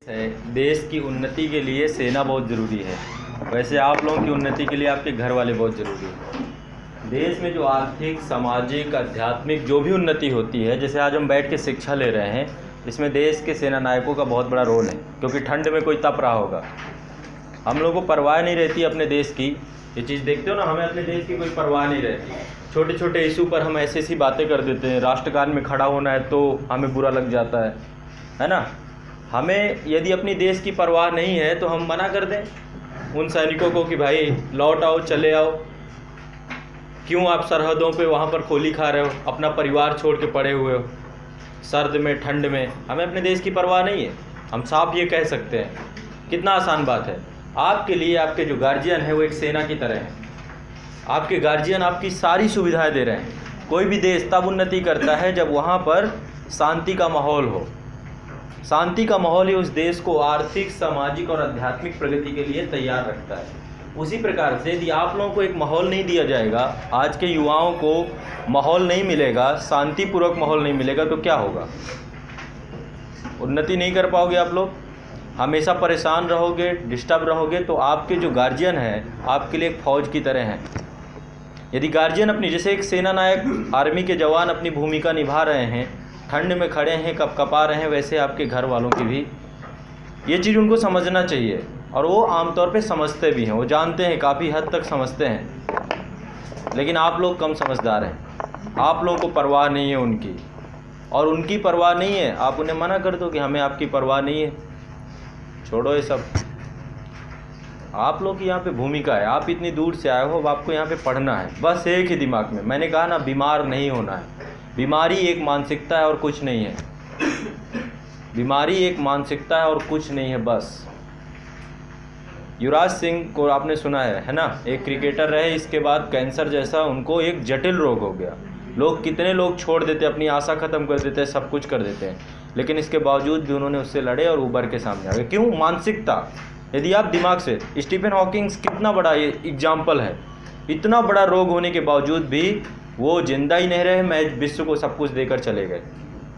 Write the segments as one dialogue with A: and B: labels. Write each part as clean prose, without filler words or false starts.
A: है, देश की उन्नति के लिए सेना बहुत ज़रूरी है। वैसे आप लोगों की उन्नति के लिए आपके घर वाले बहुत ज़रूरी है। देश में जो आर्थिक, सामाजिक, आध्यात्मिक जो भी उन्नति होती है, जैसे आज हम बैठ के शिक्षा ले रहे हैं, इसमें देश के सेना नायकों का बहुत बड़ा रोल है। क्योंकि ठंड में कोई तप रहा होगा, हम लोगों को परवाह नहीं रहती अपने देश की। ये चीज़ देखते हो ना, हमें अपने देश की कोई परवाह नहीं रहती। छोटे छोटे इशू पर हम ऐसी ऐसी बातें कर देते हैं। राष्ट्रगान में खड़ा होना है तो हमें बुरा लग जाता है ना। हमें यदि अपनी देश की परवाह नहीं है तो हम मना कर दें उन सैनिकों को कि भाई लौट आओ, चले आओ। क्यों आप सरहदों पे वहाँ पर खोली खा रहे हो, अपना परिवार छोड़ के पड़े हुए हो सर्द में, ठंड में। हमें अपने देश की परवाह नहीं है, हम साफ ये कह सकते हैं। कितना आसान बात है। आपके लिए आपके जो गार्जियन है वो एक सेना की तरह है। आपके गार्जियन आपकी सारी सुविधाएं दे रहे हैं। कोई भी देश तब उन्नति करता है जब वहाँ पर शांति का माहौल हो। शांति का माहौल ही उस देश को आर्थिक, सामाजिक और आध्यात्मिक प्रगति के लिए तैयार रखता है। उसी प्रकार से यदि आप लोगों को एक माहौल नहीं दिया जाएगा, आज के युवाओं को माहौल नहीं मिलेगा, शांतिपूर्वक माहौल नहीं मिलेगा, तो क्या होगा? उन्नति नहीं कर पाओगे आप लोग, हमेशा परेशान रहोगे, डिस्टर्ब रहोगे। तो आपके जो गार्जियन हैं आपके लिए एक फ़ौज की तरह हैं। यदि गार्जियन अपनी, जैसे एक सेना नायक, आर्मी के जवान अपनी भूमिका निभा रहे हैं, ठंड में खड़े हैं, कपकपा रहे हैं, वैसे आपके घर वालों की भी ये चीज़ उनको समझना चाहिए। और वो आमतौर पे समझते भी हैं, वो जानते हैं, काफ़ी हद तक समझते हैं। लेकिन आप लोग कम समझदार हैं, आप लोगों को परवाह नहीं है उनकी, और उनकी परवाह नहीं है। आप उन्हें मना कर दो कि हमें आपकी परवाह नहीं है, छोड़ो ये सब। आप लोग की यहाँ पे भूमिका है, आप इतनी दूर से आए हो, अब आपको यहाँ पे पढ़ना है। बस एक ही दिमाग में, मैंने कहा ना, बीमार नहीं होना है। बीमारी एक मानसिकता है और कुछ नहीं है। बीमारी एक मानसिकता है और कुछ नहीं है बस। युवराज सिंह को आपने सुना है ना, एक क्रिकेटर रहे, इसके बाद कैंसर जैसा उनको एक जटिल रोग हो गया। लोग, कितने लोग छोड़ देते, अपनी आशा ख़त्म कर देते हैं, सब कुछ कर देते हैं, लेकिन इसके बावजूद भी उन्होंने उससे लड़े और उभर के सामने आ गए। क्यों? मानसिकता। यदि आप दिमाग से, स्टीफन हॉकिंग कितना बड़ा ये एग्जाम्पल है, इतना बड़ा रोग होने के बावजूद भी वो जिंदा ही नहीं रहे, मैं विश्व को सब कुछ देकर चले गए।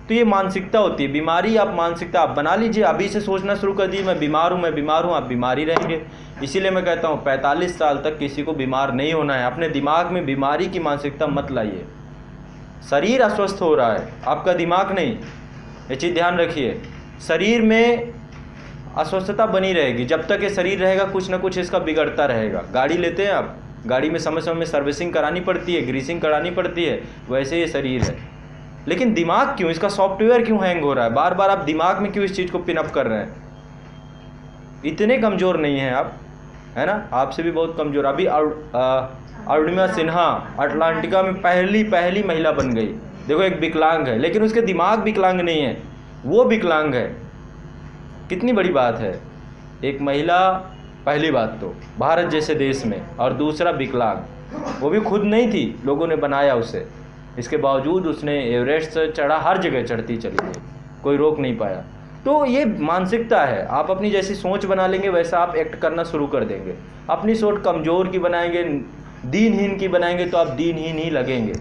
A: तो ये मानसिकता होती है। बीमारी, आप मानसिकता आप बना लीजिए, अभी से सोचना शुरू कर दिए, मैं बीमार हूँ, मैं बीमार हूँ, आप बीमार ही रहेंगे। इसीलिए मैं कहता हूँ 45 साल तक किसी को बीमार नहीं होना है। अपने दिमाग में बीमारी की मानसिकता मत लाइए। शरीर अस्वस्थ हो रहा है, आपका दिमाग नहीं। ये चीज़ ध्यान रखिए, शरीर में अस्वस्थता बनी रहेगी। जब तक ये शरीर रहेगा कुछ ना कुछ इसका बिगड़ता रहेगा। गाड़ी लेते हैं आप, गाड़ी में समय समय में सर्विसिंग करानी पड़ती है, ग्रीसिंग करानी पड़ती है, वैसे ये शरीर है। लेकिन दिमाग क्यों, इसका सॉफ्टवेयर क्यों हैंग हो रहा है? बार बार आप दिमाग में क्यों इस चीज़ को पिनअप कर रहे हैं? इतने कमज़ोर नहीं हैं आप, है ना, आपसे भी बहुत कमज़ोर। अभी अरुणिमा सिन्हा अटलांटिका में पहली महिला बन गई। देखो, एक विकलांग है लेकिन उसके दिमाग विकलांग नहीं है, वो विकलांग है। कितनी बड़ी बात है। एक महिला, पहली बात तो भारत जैसे देश में, और दूसरा विकलांग, वो भी खुद नहीं थी, लोगों ने बनाया उसे। इसके बावजूद उसने एवरेस्ट चढ़ा, हर जगह चढ़ती चली गई, कोई रोक नहीं पाया। तो ये मानसिकता है। आप अपनी जैसी सोच बना लेंगे वैसा आप एक्ट करना शुरू कर देंगे। अपनी सोच कमज़ोर की बनाएंगे, दीनहीन की बनाएंगे तो आप दीनहीन ही लगेंगे।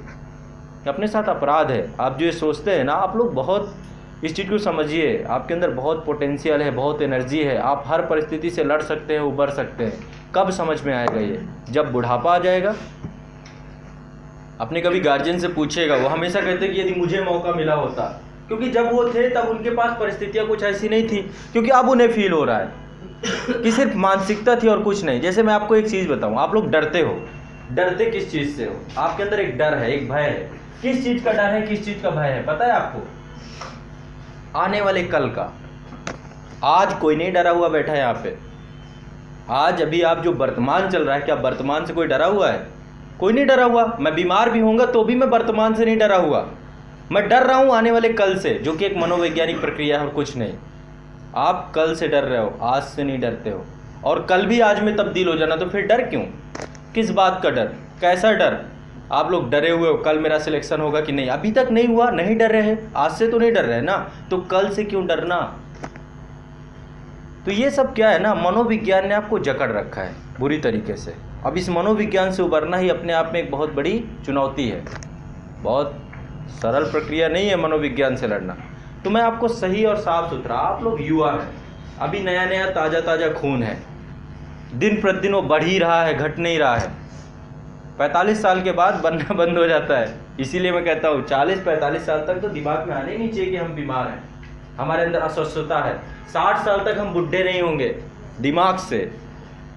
A: अपने साथ अपराध है। आप जो ये सोचते हैं ना, आप लोग बहुत इस चीज़ को समझिए, आपके अंदर बहुत पोटेंशियल है, बहुत एनर्जी है। आप हर परिस्थिति से लड़ सकते हैं, उबर सकते हैं। कब समझ में आएगा ये? जब बुढ़ापा आ जाएगा। अपने कभी गार्जियन से पूछिएगा, वो हमेशा कहते हैं कि यदि मुझे मौका मिला होता, क्योंकि जब वो थे तब उनके पास परिस्थितियाँ कुछ ऐसी नहीं थी, क्योंकि अब उन्हें फील हो रहा है कि सिर्फ मानसिकता थी और कुछ नहीं। जैसे मैं आपको एक चीज़ बताऊँ, आप लोग डरते हो। डरते किस चीज़ से हो? आपके अंदर एक डर है, एक भय है। किस चीज़ का डर है, किस चीज़ का भय है, पता है आपको? आने वाले कल का। आज कोई नहीं डरा हुआ बैठा है यहाँ पे। आज अभी आप जो वर्तमान चल रहा है, क्या वर्तमान से कोई डरा हुआ है? कोई नहीं डरा हुआ। मैं बीमार भी होऊंगा तो भी मैं वर्तमान से नहीं डरा हुआ, मैं डर रहा हूँ आने वाले कल से, जो कि एक मनोवैज्ञानिक प्रक्रिया है और कुछ नहीं। आप कल से डर रहे हो, आज से नहीं डरते हो। और कल भी आज में तब्दील हो जाना, तो फिर डर क्यों? किस बात का डर? कैसा डर? आप लोग डरे हुए हो कल मेरा सिलेक्शन होगा कि नहीं। अभी तक नहीं हुआ, नहीं डर रहे हैं, आज से तो नहीं डर रहे ना, तो कल से क्यों डरना? तो ये सब क्या है ना, मनोविज्ञान ने आपको जकड़ रखा है बुरी तरीके से। अब इस मनोविज्ञान से उबरना ही अपने आप में एक बहुत बड़ी चुनौती है। बहुत सरल प्रक्रिया नहीं है मनोविज्ञान से लड़ना। तो मैं आपको सही और साफ सुथरा, आप लोग युवा हैं, अभी नया नया ताज़ा ताज़ा खून है, दिन प्रतिदिन वो बढ़ ही रहा है, घट नहीं रहा है। 45 साल के बाद बनना बंद हो जाता है। इसीलिए मैं कहता हूँ 40-45 साल तक तो दिमाग में आने ही नहीं चाहिए कि हम बीमार हैं, हमारे अंदर अस्वस्थता है। 60 साल तक हम बुढ़े नहीं होंगे दिमाग से।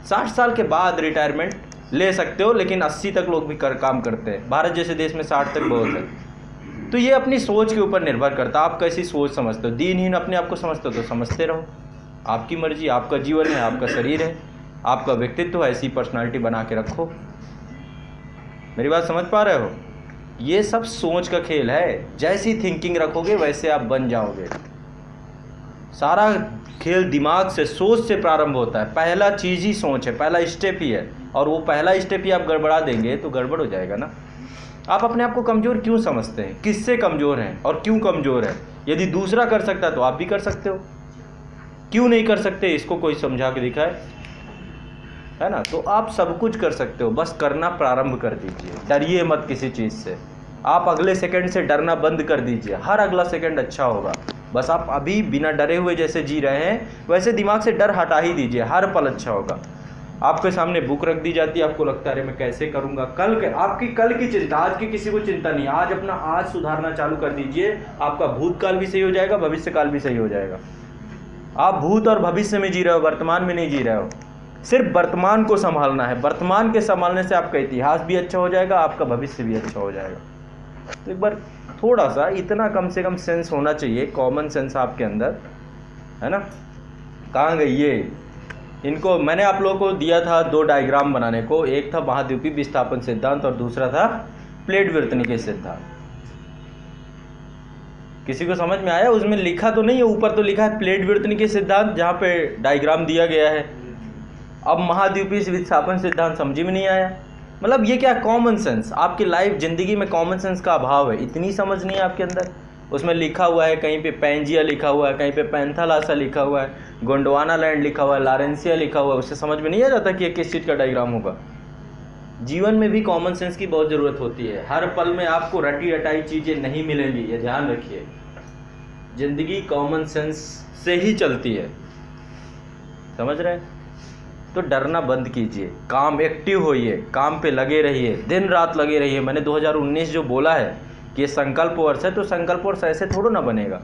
A: 60 साल के बाद रिटायरमेंट ले सकते हो, लेकिन 80 तक लोग भी काम करते हैं। भारत जैसे देश में 60 तक बहुत है। तो ये अपनी सोच के ऊपर निर्भर करता है, आप कैसी सोच समझते हो। दीनहीन अपने आप को समझते हो तो समझते रहो, आपकी मर्जी, आपका जीवन है, आपका शरीर है, आपका व्यक्तित्व है, ऐसी पर्सनालिटी बना के रखो। मेरी बात समझ पा रहे हो? ये सब सोच का खेल है। जैसी थिंकिंग रखोगे वैसे आप बन जाओगे। सारा खेल दिमाग से, सोच से प्रारंभ होता है। पहला चीज़ ही सोच है, पहला स्टेप ही है, और वो पहला स्टेप ही आप गड़बड़ा देंगे तो गड़बड़ हो जाएगा ना। आप अपने आप को कमज़ोर क्यों समझते हैं? किससे कमज़ोर हैं और क्यों कमज़ोर है? यदि दूसरा कर सकता है तो आप भी कर सकते हो, क्यों नहीं कर सकते? इसको कोई समझा के दिखाए, है ना। तो आप सब कुछ कर सकते हो, बस करना प्रारंभ कर दीजिए। डरिए मत किसी चीज़ से। आप अगले सेकंड से डरना बंद कर दीजिए, हर अगला सेकंड अच्छा होगा। बस आप अभी बिना डरे हुए जैसे जी रहे हैं वैसे दिमाग से डर हटा ही दीजिए, हर पल अच्छा होगा। आपके सामने बुक रख दी जाती है, आपको लगता है अरे मैं कैसे करूँगा, आपकी कल की चिंता, आज की किसी को चिंता नहीं। आज अपना आज सुधारना चालू कर दीजिए, आपका भूतकाल भी सही हो जाएगा, भविष्यकाल भी सही हो जाएगा। आप भूत और भविष्य में जी रहे हो, वर्तमान में नहीं जी रहे हो। सिर्फ वर्तमान को संभालना है। वर्तमान के संभालने से आपका इतिहास भी अच्छा हो जाएगा, आपका भविष्य भी अच्छा हो जाएगा। तो एक बार थोड़ा सा इतना कम से कम सेंस होना चाहिए, कॉमन सेंस आपके अंदर, है ना। कहाँ गई ये? इनको मैंने आप लोगों को दिया था 2 डायग्राम बनाने को। एक था महाद्वीपीय विस्थापन सिद्धांत और दूसरा था प्लेट वर्तनिकी सिद्धांत। किसी को समझ में आया? उसमें लिखा तो नहीं है, ऊपर तो लिखा है प्लेट वर्तनिकी सिद्धांत, जहाँ पे डायग्राम दिया गया है। अब महाद्वीपीय विस्थापन सिद्धांत समझ में नहीं आया। मतलब ये क्या? Common sense. आपकी लाइफ जिंदगी में कॉमन सेंस का अभाव है, इतनी समझ नहीं है आपके अंदर। उसमें लिखा हुआ है, कहीं पे पैंजिया लिखा हुआ है, कहीं पे पैंथालासा लिखा हुआ है, गोंडवाना लैंड लिखा हुआ है, लारेंसिया लिखा हुआ है, उससे समझ में नहीं आ जाता कि ये किस चीज़ का डायग्राम होगा। जीवन में भी कॉमन सेंस की बहुत ज़रूरत होती है। हर पल में आपको रटी रटाई चीज़ें नहीं मिलेंगी, ये ध्यान रखिए। जिंदगी कॉमन सेंस से ही चलती है, समझ रहे हैं? तो डरना बंद कीजिए, काम एक्टिव होइए, काम पे लगे रहिए, दिन रात लगे रहिए। मैंने 2019 जो बोला है कि ये संकल्प वर्ष है, तो संकल्प वर्ष ऐसे थोड़ा ना बनेगा।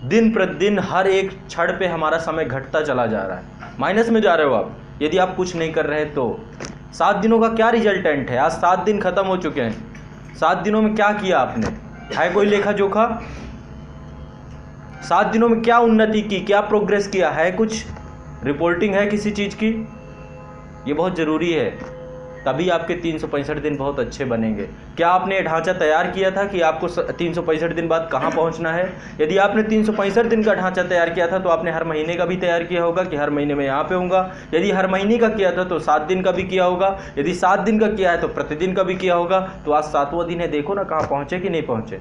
A: दिन प्रतिदिन हर एक क्षण पे हमारा समय घटता चला जा रहा है, माइनस में जा रहे हो आप यदि आप कुछ नहीं कर रहे तो। 7 दिनों का क्या रिजल्टेंट है? आज 7 दिन खत्म हो चुके हैं। 7 दिनों में क्या किया आपने? है कोई लेखा जोखा? 7 दिनों में क्या उन्नति की, क्या प्रोग्रेस किया है? कुछ रिपोर्टिंग है किसी चीज़ की? ये बहुत ज़रूरी है, तभी आपके 365 दिन बहुत अच्छे बनेंगे। क्या आपने ये ढांचा तैयार किया था कि आपको 365 दिन बाद कहाँ पहुँचना है? यदि आपने 365 दिन का ढांचा तैयार किया था तो आपने हर महीने का भी तैयार किया होगा कि हर महीने में यहाँ पे होऊंगा। यदि हर महीने का किया था तो 7 दिन का भी किया होगा। यदि 7 दिन का किया है तो प्रतिदिन का भी किया होगा। तो आज 7वां दिन है, देखो ना कहाँ पहुँचे कि नहीं पहुँचे।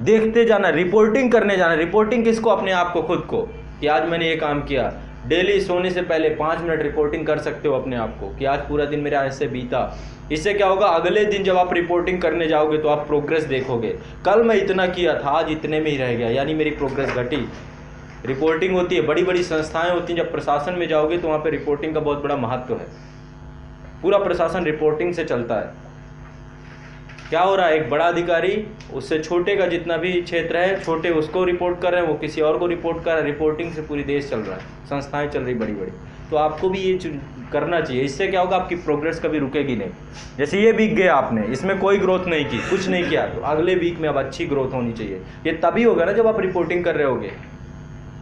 A: देखते जाना, रिपोर्टिंग करने जाना। रिपोर्टिंग किसको? अपने आप को, खुद को, कि आज मैंने ये काम किया। डेली सोने से पहले 5 मिनट रिपोर्टिंग कर सकते हो अपने आप को कि आज पूरा दिन मेरा ऐसे बीता। इससे क्या होगा? अगले दिन जब आप रिपोर्टिंग करने जाओगे तो आप प्रोग्रेस देखोगे। कल मैं इतना किया था, आज इतने में ही रह गया, यानी मेरी प्रोग्रेस घटी। रिपोर्टिंग होती है, बड़ी बड़ी संस्थाएं होती हैं। जब प्रशासन में जाओगे तो वहाँ पर रिपोर्टिंग का बहुत बड़ा महत्व है। पूरा प्रशासन रिपोर्टिंग से चलता है। क्या हो रहा है? एक बड़ा अधिकारी उससे छोटे का जितना भी क्षेत्र है, छोटे उसको रिपोर्ट कर रहे हैं, वो किसी और को रिपोर्ट कर रहा है। रिपोर्टिंग से पूरी देश चल रहा है, संस्थाएं चल रही बड़ी बड़ी। तो आपको भी ये करना चाहिए। इससे क्या होगा? आपकी प्रोग्रेस कभी रुकेगी नहीं। जैसे ये वीक गया आपने, इसमें कोई ग्रोथ नहीं की, कुछ नहीं किया, तो अगले वीक में अब अच्छी ग्रोथ होनी चाहिए। ये तभी होगा ना जब आप रिपोर्टिंग कर रहे होगे,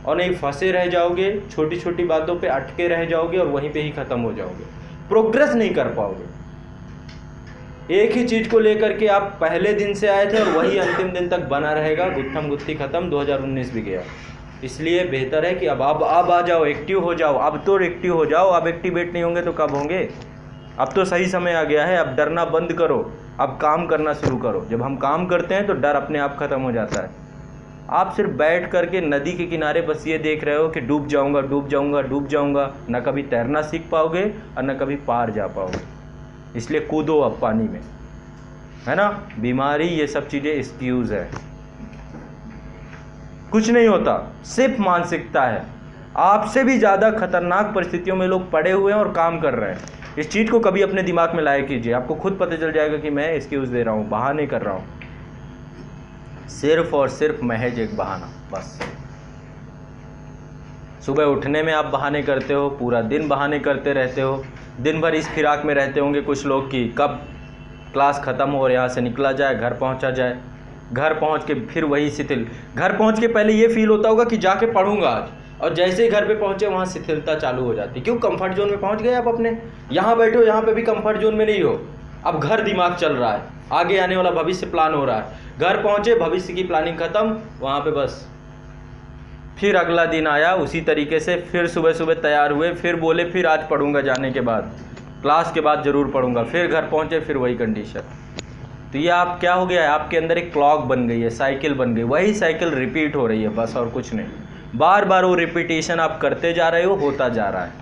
A: और नहीं फंसे रह जाओगे, छोटी छोटी बातों पर अटके रह जाओगे और वहीं पर ही ख़त्म हो जाओगे, प्रोग्रेस नहीं कर पाओगे। एक ही चीज़ को लेकर के आप पहले दिन से आए थे और वही अंतिम दिन तक बना रहेगा, गुत्थम गुत्थी खत्म। 2019 भी गया। इसलिए बेहतर है कि अब आ जाओ, एक्टिव हो जाओ। अब तो एक्टिव हो जाओ। अब एक्टिवेट नहीं होंगे तो कब होंगे? अब तो सही समय आ गया है। अब डरना बंद करो, अब काम करना शुरू करो। जब हम काम करते हैं तो डर अपने आप ख़त्म हो जाता है। आप सिर्फ बैठ करके नदी के किनारे बस ये देख रहे हो कि डूब जाऊँगा, डूब जाऊँगा, डूब जाऊँगा, ना कभी तैरना सीख पाओगे और ना कभी पार जा पाओगे। इसलिए कूदो अब पानी में, है ना। बीमारी, ये सब चीज़ें एक्सक्यूज़ है, कुछ नहीं होता, सिर्फ मानसिकता है। आपसे भी ज़्यादा खतरनाक परिस्थितियों में लोग पड़े हुए हैं और काम कर रहे हैं। इस चीज़ को कभी अपने दिमाग में लाया कीजिए, आपको खुद पता चल जाएगा कि मैं एक्सक्यूज़ दे रहा हूँ, बहाना नहीं कर रहा हूँ, सिर्फ और सिर्फ महज एक बहाना बस। सुबह उठने में आप बहाने करते हो, पूरा दिन बहाने करते रहते हो, दिन भर इस फिराक में रहते होंगे कुछ लोग कि कब क्लास ख़त्म हो और यहाँ से निकला जाए, घर पहुँचा जाए। घर पहुँच के फिर वही शिथिल, घर पहुँच के पहले ये फील होता होगा कि जाके पढ़ूंगा आज, और जैसे ही घर पे पहुँचे वहाँ शिथिलता चालू हो जाती। क्यों? कंफर्ट जोन में पहुँच गए आप अपने, यहाँ बैठे हो, यहाँ पे भी कंफर्ट जोन में नहीं हो, अब घर दिमाग चल रहा है, आगे आने वाला भविष्य प्लान हो रहा है। घर पहुँचे, भविष्य की प्लानिंग ख़त्म, वहाँ पे बस फिर अगला दिन आया उसी तरीके से, फिर सुबह सुबह तैयार हुए, फिर बोले फिर आज पढ़ूंगा, जाने के बाद क्लास के बाद ज़रूर पढ़ूंगा, फिर घर पहुँचे फिर वही कंडीशन। तो ये आप क्या हो गया है, आपके अंदर एक क्लॉक बन गई है, साइकिल बन गई, वही साइकिल रिपीट हो रही है बस, और कुछ नहीं। बार बार वो रिपीटेशन आप करते जा रहे हो, होता जा रहा है।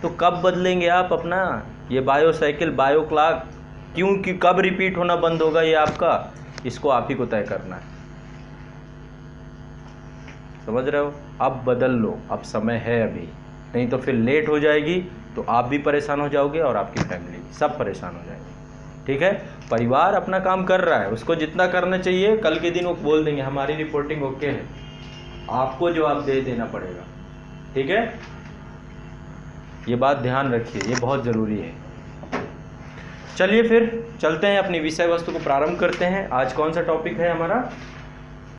A: तो कब बदलेंगे आप अपना ये बायो साइकिल, बायो क्लॉक? क्योंकि कब रिपीट होना बंद होगा ये आपका, इसको आप ही को तय करना है। समझ रहे हो? अब बदल लो, अब समय है अभी, नहीं तो फिर लेट हो जाएगी, तो आप भी परेशान हो जाओगे और आपकी फैमिली भी, सब परेशान हो जाएंगे। ठीक है? परिवार अपना काम कर रहा है, उसको जितना करना चाहिए कल के दिन वो बोल देंगे हमारी रिपोर्टिंग ओके है, आपको जवाब दे देना पड़ेगा। ठीक है? ये बात ध्यान रखिए, ये बहुत ज़रूरी है। चलिए फिर चलते हैं, अपनी विषय वस्तु को प्रारंभ करते हैं। आज कौन सा टॉपिक है हमारा?